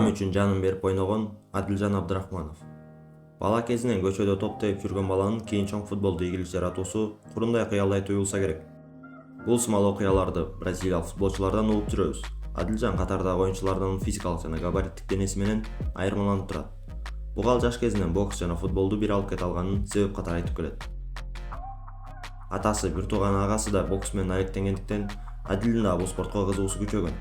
Курам үчүн жанын берип ойногон Адилжан Абдрахманов. Бала кезинен көчөдө топ терип жүргөн баланын кийин чоң футболду ийгилик жаратуусу курундай кыялдай туюлса керек. Бул сымал окуяларды бразилиялык футболчулардан угуп жүрөбүз. Адилжан катардагы оюнчулардан физикалык жана габариттик денеси менен айырмаланып турат. Буга ал жаш кезинен бокс жана футболду бир алып кете алганын себеп катары айтып келет. Атасы, бир тууган агасы да бокс менен алектенгендиктен Адилдин да бул спортко кызыгуусу күчөгөн.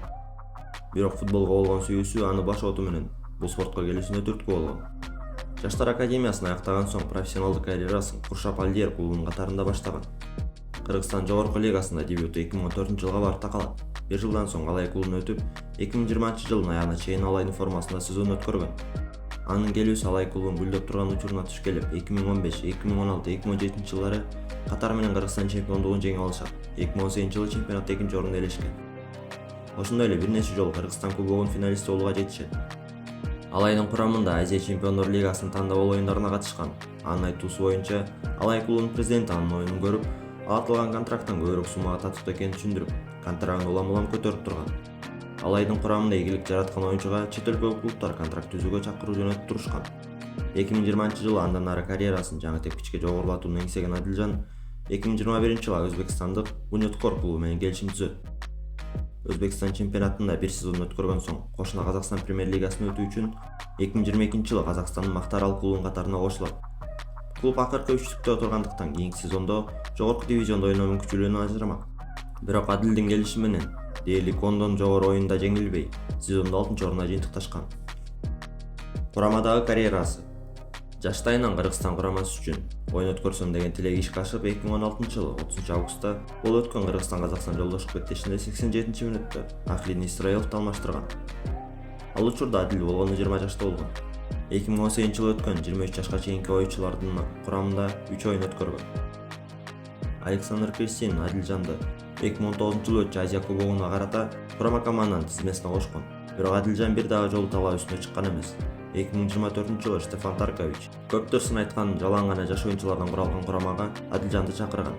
Бирок футболго болгон сүйүүсү аны башооту менен бул спортко келүүсүнө түрткү болгон. Жаштар академиясын аяктаган соң профессионалдык карьерасын Куршап Алдиер клубунун катарында баштаган. Кыргызстан жогорку лигасында дебюту 2014-жылга барып такалат. Бир жылдан соң Алай клубуна өтүп, 2020-жылдын аягына чейин Алайдын формасында сезон өткөргөн. Анын келүүсү Алай клубунун гүлдөп турган учуруна туш келип, 2015, 2016, 2017-жылдары Катар менен Кыргызстан чемпиондугун жеңип алышат. 2018-жылы чемпионатта 2-орунду ээлешкен. Ошондой эле бир нече жолу Кыргызстан кубогунун финалисти болууга жетишет. Алайдын курамында Азия чемпиондор лигасынын тандабол оюндарына катышкан. Анын айтуусу боюнча, Алай клубунун президенти анын оюнун көрүп, алтылган контракттан көбүрөөк суммага татыктуу экенин түшүндүрүп, контрагын улам-улам көтөрүп турган. Алайдын курамында ийгилик жараткан оюнчуга чет өлкөлүк клубтар контракт түзүүгө чакыруу жөнөтүп турушкан. 2020-жылы андан ары карьерасын жаңы тепкичке жогорулатууну эңсеген Адилжан 2021-жылы өзбекстандык Бунеткор клубу менен келишим түзөт. Өзбекстан чемпионатында бир сезон өткөргөн соң кошуна Казакстан премьер-лигасына өтүү үчүн 2022-жылы Казакстандын Мактаарал клубунун катарына кошулат. Клуб акыркы үчтүктө отургандыктан кийинки сезондо жогорку дивизиондо ойноо мүмкүнчүлүгүнөн ажырамак. Бирок Адилдин келиши менен дээрлик 10дон жогору оюнда жеңилбей, сезондо 6-орунда жыйынтыкташкан. Курамадагы карьерасы. Жаштайынан Кыргызстан курамасы үчүн оюн өткөрсөм деген тилеги ишке ашып, 2016-жылы 30-августта болуп өткөн Кыргызстан-Казакстан жолдошдук беттешинде 87-мүнөттө Ахлин Исраиловду алмаштырган. Ал учурда Адил болгону 20 жашта болгон. 2018-жылы өткөн 23 жашка чейинки оюнчулардын курамында 3 оюн өткөргөн. Александр Кристин Адилжанды 2019-жылы өтчү Азия кубогуна карата курама команданын тизмесине кошкон. Бирок Адилжан бир дагы жолу талаа үстүнө чыккан эмес. 2024-жылы Штефан Таркович көптөр сын айткан жалаң гана жаш оюнчулардан куралган курамага Адилжанды чакырган.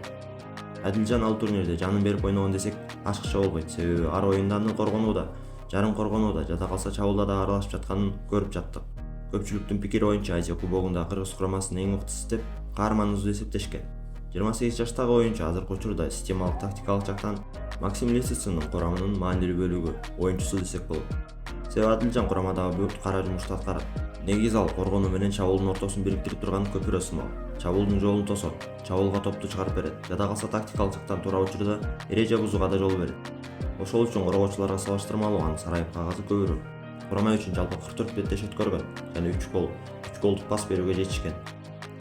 Адилжан ал турнирде жанын берип ойногон десек ашыкча болбойт, себеби ар оюнда аны коргонууда, жарым коргонууда, жада калса чабуулда да аралашып жатканын көрүп жаттык. Көпчүлүктүн пикири боюнча Азия кубогунда Кыргыз курамасынын эң мыктысы деп каарманыбызды эсептешкен. 28 жаштагы оюнчу азыркы учурда системалык тактикалык жактан Максим Лисицынын курамынын маанилүү бөлүгү оюнчусу десек болот. Себеби Адилжан курамадагы бүт кара жумушту аткарат. Негизи ал коргонуу менен чабуулдун ортосун бириктирип турган көпүрө сымал. Чабуулдун жолун тосот, чабуулга топту чыгарып берет. Жада калса тактикалык жактан туура учурда эреже бузууга да жол берет. Ошол үчүн коргоочуларга салыштырмалуу анын сарайып кагазы көбүрөөк. Курама үчүн жалпы 44 беттеш өткөргөн жана 3 голдук пас берүүгө жетишкен.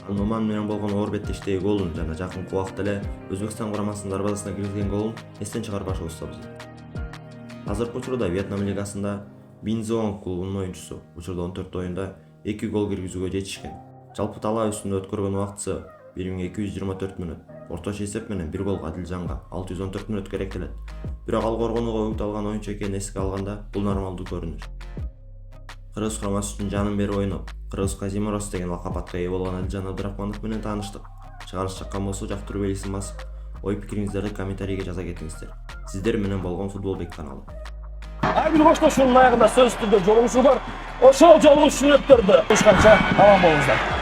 Ал Оман менен болгон оор беттештеги голун жана жакынкы убакта эле Өзбекстан курамасынын дарбазасына киргизген голун эстен чыгарбашыбыз. Азыркы учурда Вьетнам лигасында Бинзоон клубунун оюнчусу, учурда 14 оюнда 2 гол киргизүүгө жетишкен. Жалпы талаа үстүндө өткөргөн убактысы 1224 мүнөт. Орточо эсеп менен 1 гол Адилжанга 614 мүнөт керектелет. Бирок ал коргонууга үгүт алган оюнчу экенин эске алганда бул нормалдуу көрүнүш. Кыргыз курамасы үчүн жанын берип ойноп, Кыргыз Казимирос деген лакап атка ээ болгон Адилжан Абдрахманов менен тааныштык. Чыгарылыш жаккан болсо жактыруу белгисин басып, ой пикириңиздерди комментарийге жаза кетиңиздер. Сиздер менен болгон Футболбек каналы. Айгүл Коштошунун аягында сөзсүз түрдө жолугушуу бар. Ошол жолугушууну өткөрдү. Ушканча аман болуңуздар.